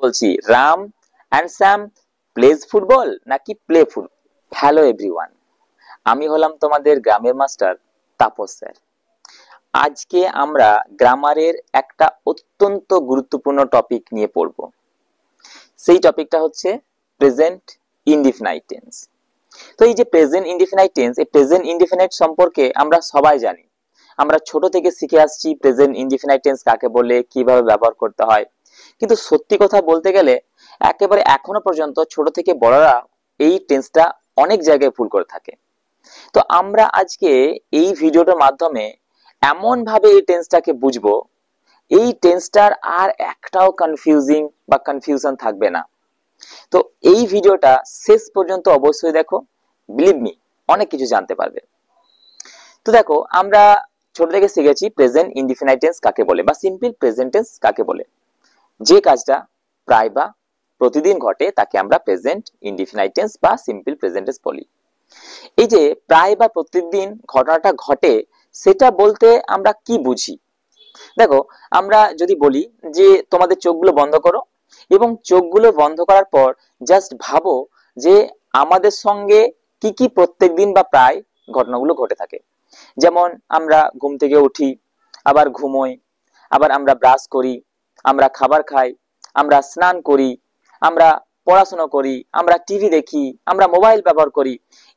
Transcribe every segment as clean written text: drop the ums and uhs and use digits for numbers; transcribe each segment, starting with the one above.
বলছি Ram and Sam plays football নাকি play football. Hello everyone, আমি হলাম তোমাদের গ্রামের মাস্টার তাপস স্যার। আজকে আমরা গ্রামারের একটা অত্যন্ত গুরুত্বপূর্ণ টপিক নিয়ে পড়ব। সেই টপিকটা হচ্ছে প্রেজেন্ট ইনডিফিনাইট টেন্স। তো এই যে প্রেজেন্ট ইনডিফিনাইট টেন্স, এই প্রেজেন্ট ইনডিফিনাইট সম্পর্কে আমরা সবাই জানি। আমরা ছোট থেকে শিখে আসছি প্রেজেন্ট ইনডিফিনাইট টেন্স কাকে বলে, কিভাবে ব্যবহার করতে হয়। কিন্তু সত্যি কথা বলতে গেলে একেবারে এখনো পর্যন্ত ছোট থেকে বড়রা এই টেন্সটা অনেক জায়গায় ভুল করে থাকে। তো আমরা আজকে এই ভিডিওটার মাধ্যমে এমন ভাবে এই টেন্সটাকে বুঝবো, এই টেন্সটার আর একটাও কনফিউজিং বা কনফিউশন থাকবে না। তো এই ভিডিওটা শেষ পর্যন্ত অবশ্যই দেখো, বিলিভ মি অনেক কিছু জানতে পারবে। তো দেখো, আমরা ছোট থেকে শিখেছি প্রেজেন্ট ইনডিফিনাইট টেন্স কাকে বলে বা সিম্পল প্রেজেন্ট টেন্স কাকে বলে। যে কাজটা প্রায় বা প্রতিদিন ঘটে তাকে আমরা প্রেজেন্ট ইনডিফিনাইট টেন্স বা সিম্পল প্রেজেন্ট টেন্স বলি। এই যে প্রায় বা প্রতিদিন ঘটনাটা ঘটে, সেটা বলতে আমরা কি বুঝি? দেখো, আমরা যদি বলি যে তোমাদের চোখগুলো বন্ধ করো, এবং চোখগুলো বন্ধ করার পর জাস্ট ভাবো যে আমাদের সঙ্গে কি কি প্রত্যেকদিন বা প্রায় ঘটনাগুলো ঘটে থাকে। যেমন আমরা ঘুম থেকে উঠি, আবার ঘুমোই, আবার আমরা ব্রাশ করি, আমরা খাবার খাই, আমরা স্নান করি, আমরা পড়াশোনা করি, আমরা টিভি দেখি, আমরা মোবাইল ব্যবহার করি,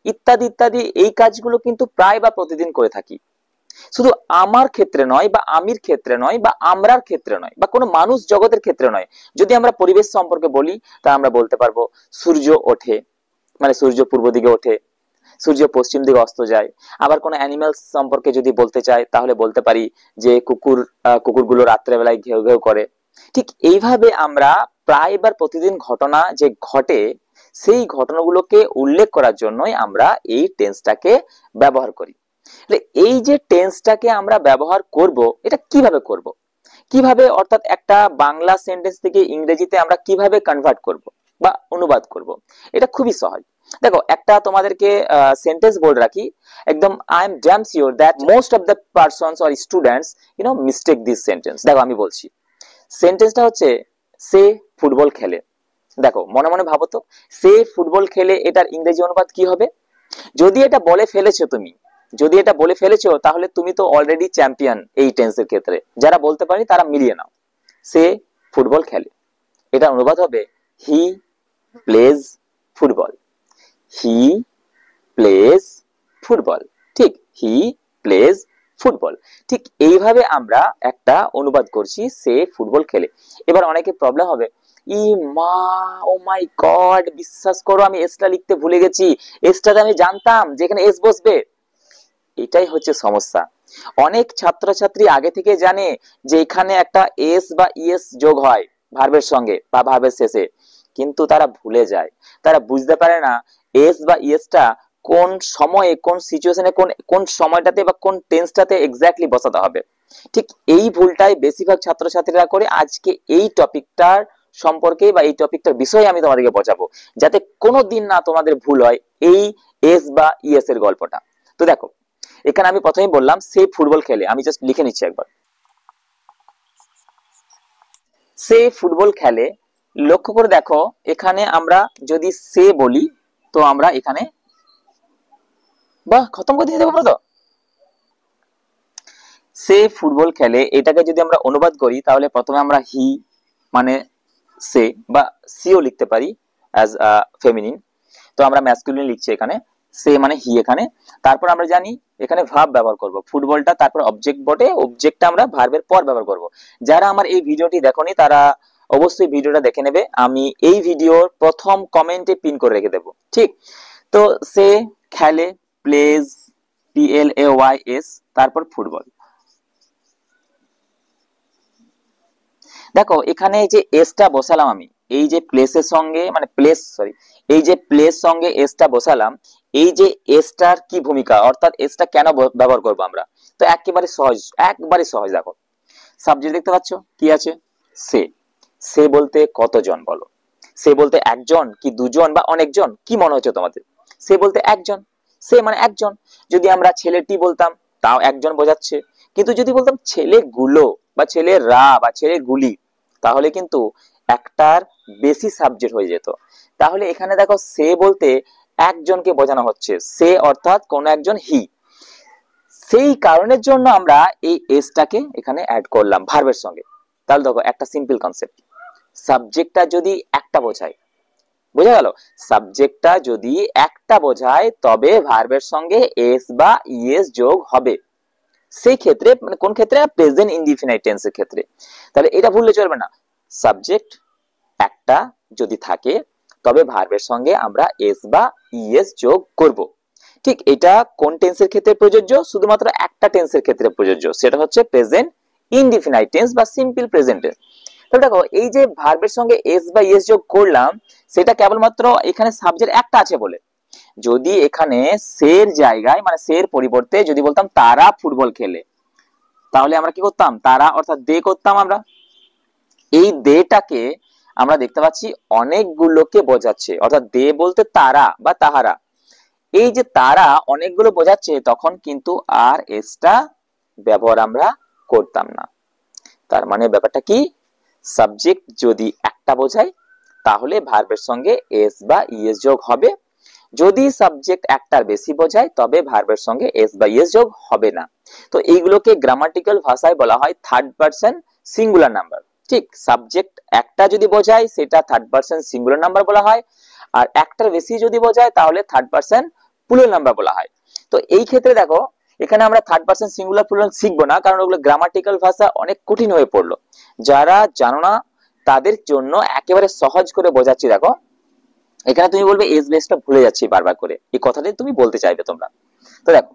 ইত্যাদি ইত্যাদি। এই কাজগুলো কিন্তু প্রায় বা প্রতিদিন করে থাকি। শুধু আমার ক্ষেত্রে নয় বা আমির ক্ষেত্রে নয় বা আমরার ক্ষেত্রে নয় বা কোনো মানুষ জগতের ক্ষেত্রে নয়। যদি আমরা পরিবেশ সম্পর্কে বলি, তা আমরা বলতে পারবো সূর্য ওঠে, মানে সূর্য পূর্ব দিকে ওঠে, সূর্য পশ্চিম দিকে অস্ত যায়। আবার কোনো অ্যানিমালস সম্পর্কে যদি বলতে চাই, তাহলে বলতে পারি যে কুকুরগুলো রাত্রেবেলায় ঘেউ ঘেউ করে। ঠিক এইভাবে আমরা প্রায় বার প্রতিদিন ঘটনা যে ঘটে, সেই ঘটনাগুলোকে উল্লেখ করার জন্যই আমরা এই টেন্সটাকে ব্যবহার করি। এই যে টেন্সটাকে আমরা ব্যবহার করব, এটা কিভাবে করব, কিভাবে, অর্থাৎ একটা বাংলা সেন্টেন্স থেকে ইংরেজিতে আমরা কিভাবে কনভার্ট করব বা অনুবাদ করব, এটা খুবই সহজ। দেখো, একটা তোমাদেরকে সেন্টেন্স বলে রাখি, একদম I am damn sure that most of the persons or students mistake this sentence. দেখো, আমি বলছি, সেন্টেন্সটা হচ্ছে সে ফুটবল খেলে। দেখো, মনে মনে ভাবো তো, সে ফুটবল খেলে এটার ইংরেজি অনুবাদ কি হবে? যদি এটা বলে ফেলেছো তুমি, যদি এটা বলে ফেলেছো, তাহলে তুমি তো অলরেডি চ্যাম্পিয়ন এই টেন্সের ক্ষেত্রে। যারা বলতে পারি তারা মিলিয়ে নাও। সে ফুটবল খেলে, এটা অনুবাদ হবে he plays football. He plays football. ঠিক, হি প্লেজ ফুটবল। ঠিক এইভাবে আমরা একটা অনুবাদ করছি, সে ফুটবল খেলে। এবার অনেকে প্রবলেম হবে, ই মা, ও মাই গড, বিশ্বাস করো আমি এসটা লিখতে ভুলে গেছি, এসটাতে আমি জানতাম যেখানে এস বসবে। এটাই হচ্ছে সমস্যা। অনেক ছাত্রছাত্রী আগে থেকে জানে যে এখানে একটা এস বা ইএস যোগ হয় ভার্বের সঙ্গে বা ভার্বের শেষে, কিন্তু তারা ভুলে যায়, তারা বুঝতে পারে না এস বা ইএসটা কোন সময়ে, কোন সিচুয়েশনে, কোন সময়টাতে বা কোন টেন্সটাতে এক্স্যাক্টলি বসাতে হবে। ঠিক এই ভুলটাই বেশিরভাগ ছাত্রছাত্রীরা করে। আজকে এই টপিকটার সম্পর্কে বা এই টপিকটার বিষয়ে আমি তোমাদেরকে বোঝাবো, যাতে কোনোদিন না তোমাদের ভুল হয় এই এস বা ইএস এর গল্পটা। তো দেখো, এখানে আমি প্রথমেই বললাম সে ফুটবল খেলে, আমি জাস্ট লিখে নিচ্ছি একবার, সে ফুটবল খেলে। লক্ষ্য করে দেখো, এখানে আমরা যদি সে বলি, তো আমরা এখানে বাহ খতম করে দিয়ে দেবো। তো সে ফুটবল খেলে, এটাকে যদি আমরা অনুবাদ করি, তাহলে প্রথমে আমরা হি মানে সে বা সিও লিখতে পারি অ্যাজ ফেমিনিন। তো আমরা ম্যাসকুলিন লিখছি এখানে, সে মানে হি এখানে। তারপর আমরা জানি এখানে ভার্ব ব্যবহার করব, ফুটবলটা, তারপর অবজেক্ট বটে, অবজেক্টটা আমরা ভার্বের পর ব্যবহার করব। যারা আমার এই ভিডিওটি দেখোনি তারা অবশ্যই ভিডিওটা দেখে নেবে, আমি এই ভিডিওর প্রথম কমেন্টে পিন করে রেখে দেবো। ঠিক, তো সে খেলে, প্লেজ, PLAYS, তারপর ফুটবল। দেখো, এখানে যে এসটা বসালাম আমি, এই যে প্লেসের সঙ্গে, মানে প্লেস, সরি, এই যে প্লেস সঙ্গে এসটা বসালাম, এই যে এসটার কি ভূমিকা, অর্থাৎ এসটা কেন ব্যবহার করবো আমরা? তো একেবারে সহজ, একবারে সহজ। দেখো, সাবজেক্ট দেখতে পাচ্ছ কি আছে? সে। সে বলতে কতজন বলো? সে বলতে একজন কি দুজন বা অনেকজন? কি মনে হচ্ছে তোমাদের? সে বলতে একজন, সে মানে একজন। যদি আমরা ছেলেটি বলতাম, তাও একজন বোঝাচ্ছে। কিন্তু যদি বলতাম ছেলেগুলো বা ছেলেরা বা ছেলেগুলি, তাহলে কিন্তু একটার বেশি সাবজেক্ট হয়ে যেত, তাহলে এখানে দেখো সে বলতে একজনকে বোঝানো হচ্ছে, সে অর্থাৎ কোন একজন হি, সেই কারণের জন্য আমরা এই এসটাকে এখানে অ্যাড করলাম ভার্বের সঙ্গে। তাহলে দেখো একটা সিম্পল কনসেপ্ট, সাবজেক্টটা যদি একটা বোঝায়, বোঝা গেল, সাবজেক্টটা যদি একটা বোঝায় তবে ভার্বের সঙ্গে এস বা ইএস যোগ হবে, সেই ক্ষেত্রে মানে কোন ক্ষেত্রে, প্রেজেন্ট ইনডিফিনাইট টেন্সের ক্ষেত্রে। তাহলে এটা ভুললে চলবে না, সাবজেক্ট একটা যদি থাকে তবে ভার্বের সঙ্গে আমরা এস বা ইএস যোগ করব। ঠিক এটা কোন টেন্সের ক্ষেত্রে প্রযোজ্য, শুধুমাত্র একটা টেন্সের ক্ষেত্রে প্রযোজ্য, সেটা হচ্ছে প্রেজেন্ট ইনডিফিনাইট টেন্স বা সিম্পল প্রেজেন্ট টেন্স। তাহলে দেখো এই যে ভার্বের সঙ্গে এস বা ইএস যোগ করলাম, সেটা কেবলমাত্র এখানে সাবজেক্ট একটা আছে বলে। যদি এখানে সের জায়গায় মানে সের পরিবর্তে যদি বলতাম তারা ফুটবল খেলে, তাহলে আমরা কি করতাম, তারা অর্থাৎ দে করতাম আমরা। এই দেটাকে আমরা দেখতে পাচ্ছি অনেকগুলোকে বোঝাচ্ছে, অর্থাৎ দে বলতে তারা বা তাহারা, এই যে তারা অনেকগুলো বোঝাচ্ছে, তখন কিন্তু আর এসটা ব্যবহার আমরা করতাম না। তার মানে ব্যাপারটা কি, সাবজেক্ট যদি একটা বোঝায় তাহলে ভার্বের সঙ্গে এস বা ইএস যোগ হবে, যদি সাবজেক্ট একটার বেশি বোঝায় তবে ভার্বের সঙ্গে এস বা ইএস যোগ হবে না। তো এইগুলোকে গ্রামাটিক্যাল ভাষায় বলা হয় থার্ড পারসন সিঙ্গুলার নাম্বার। ঠিক, সাবজেক্ট একটা যদি বোঝায় সেটা থার্ড পারসন সিঙ্গুলার নাম্বার বলা হয়, আর একটার বেশি যদি বোঝায় তাহলে থার্ড পারসন প্লুরাল নাম্বার বলা হয়। তো এই ক্ষেত্রে দেখো এখানে আমরা থার্ড পারসন সিঙ্গুলার প্লুরাল শিখবো না, কারণ ওগুলো গ্রামাটিক্যাল ভাষা অনেক কঠিন হয়ে পড়লো। যারা জানো না তাদের জন্য একেবারে সহজ করে বোঝাচ্ছি। দেখো এখানে তুমি বলবে এস বেসটা ভুলে যাচ্ছি বারবার করে, এই কথাটাই তুমি বলতে চাইবে তোমরা। তো দেখো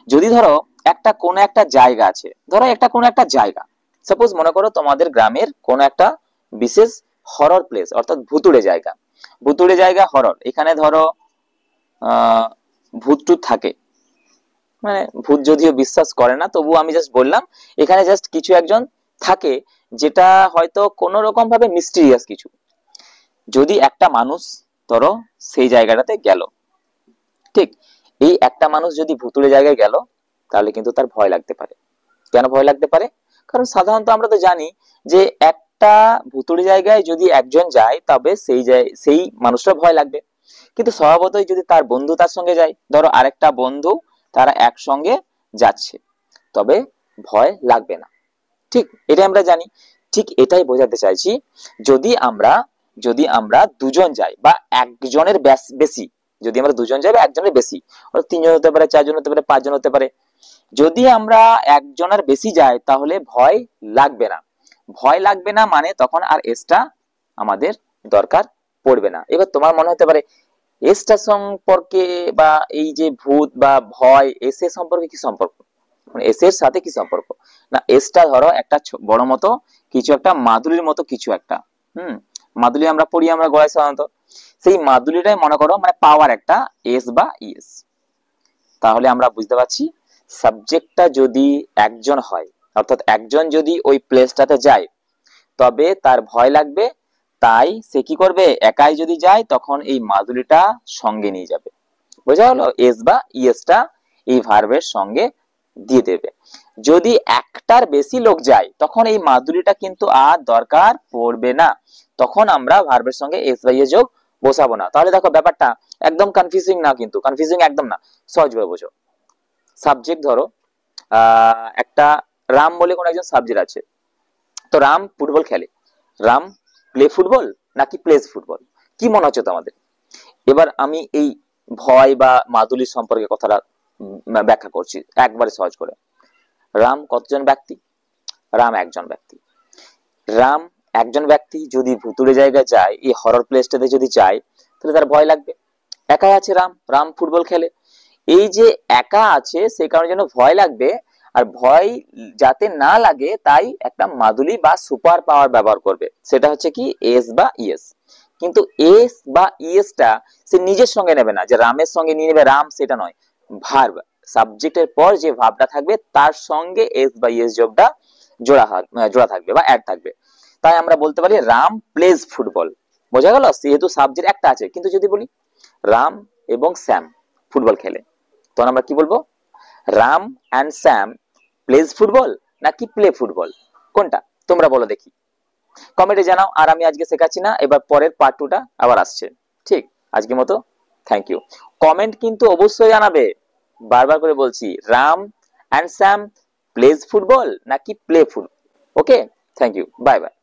যদি ধরো একটা কোন একটা জায়গা আছে, ধরো একটা কোন একটা জায়গা, সাপোজ মনে করো তোমাদের গ্রামের কোন একটা বিশেষ হরর প্লেস, অর্থাৎ ভুতুড়ে জায়গা, ভুতুড়ে জায়গা হরর, এখানে ধরো ভূত টুত থাকে, মানে ভূত যদিও বিশ্বাস করে না তবু আমি জাস্ট বললাম এখানে জাস্ট কিছু একজন থাকে, যেটা হয়তো কোনো রকম ভাবে মিস্টিরিয়াস কিছু। যদি একটা মানুষ ধরো সেই জায়গাটাতে গেল, ঠিক, এই একটা মানুষ যদি ভুতুড়ে জায়গায় গেল তাহলে কিন্তু তার ভয় লাগতে পারে। কেন ভয় লাগতে পারে, কারণ সাধারণত আমরা তো জানি যে একটা ভুতুড়ে জায়গায় যদি একজন যায় তবে সেই মানুষটার ভয় লাগবে, কিন্তু স্বভাবতই যদি তার বন্ধু তার সঙ্গে যায়, ধরো আরেকটা বন্ধু, তারা একসঙ্গে যাচ্ছে, তবে ভয় লাগবে না। ঠিক, এটা আমরা জানি। ঠিক এটাই বোঝাতে চাইছি, যদি আমরা দুজন যাই বা একজনের বেশি, যদি আমরা দুজন যাই বা একজনের বেশি, তিনজন হতে পারে, চারজন হতে পারে, পাঁচজন হতে পারে, যদি আমরা একজনের বেশি যাই তাহলে ভয় লাগবে না। ভয় লাগবে না মানে তখন আর এসটা আমাদের দরকার পড়বে না। এবার তোমার মনে হতে পারে এসটা সম্পর্কে বা এই যে ভূত বা ভয়, এস এর সম্পর্কে কি সম্পর্ক, মানে এস এর সাথে কি সম্পর্ক, না এসটা ধরো একটা বড় মতো কিছু একটা, মাদুলির মতো কিছু একটা, মাদুলি আমরা পড়ি আমরা গলায় সাধারণত, সেই মাদুলিটাই মনে করো মানে পাওয়ার একটা এস বা ইএস। তাহলে আমরা বুঝতে পারছি সাবজেক্টটা যদি একজন হয়, অর্থাৎ একজন যদি ওই প্লেসটাতে যায় তবে তার ভয় লাগবে, তাই সে কি করবে, একাই যদি যায় তখন এই মাদুলিটা সঙ্গে নিয়ে যাবে। বোঝা হলো, এস বা ইএসটা এই ভার্বের সঙ্গে দিয়ে দেবে। যদি একটার বেশি লোক যায় তখন এই মাদুলিটা কিন্তু আর দরকার পড়বে না, তখন আমরা ভার্বের সঙ্গে এস বা ইএস যোগ বসাবো না। তাহলে দেখো ব্যাপারটা একদম কনফিউজিং না, কিন্তু কনফিউজিং একদম না, সহজ করে বোঝো। সাবজেক্ট ধরো একটা রাম বলে কোন একজন সাবজেক্ট আছে, তো রাম ফুটবল খেলে, রাম প্লে ফুটবল নাকি প্লেস ফুটবল, কি মনে হচ্ছে তোমাদের? এবার আমি এই ভয় বা মাদুলির সম্পর্কে কথাটা ব্যাখ্যা করছি একবারে সহজ করে। রাম কতজন ব্যক্তি, রাম একজন ব্যক্তি। রাম একজন ব্যক্তি যদি ভুতুড়ে জায়গায় যায়, এই হরর প্লেসটাতে যদি যায়, তাহলে তার ভয় লাগবে। একাই আছে রাম, রাম ফুটবল খেলে, এই যে একা আছে সে কারণে যেন ভয় লাগবে, আর ভয় যাতে না লাগে তাই একটা মাদুলি বা সুপার পাওয়ার ব্যবহার করবে, সেটা হচ্ছে কি এস বা ইএস। কিন্তু এস বা ইএসটা সে নিজের সঙ্গে নেবে না, যে রামের সঙ্গে নিয়ে নেবে রাম, সেটা নয়, ভার্ব সাবজেক্টের পর যে ভাবটা থাকবে তার সঙ্গে এস বা ইএস যোগটা জোড়া থাকবে বা অ্যাড থাকবে। তাই আমরা বলতে পারি রাম প্লেজ ফুটবল। বোঝা গেল, যেহেতু সাবজেক্ট একটা আছে। কিন্তু যদি বলি রাম এবং শ্যাম ফুটবল খেলে, তখন আমরা কি বলবো, Ram and Sam plays football নাকি প্লে ফুটবল, কোনটা তোমরা বলো দেখি। কমেন্টে জানাও। আর আমি আজকে শেখাচ্ছি না, এবার পরের পার্ট 2টা আবার আসছে। ঠিক, আজকের মতো থ্যাংক ইউ। কমেন্ট কিন্তু অবশ্যই জানাবে, বারবার করে বলছি, Ram and Sam plays football নাকি play football. Okay, thank you, bye by.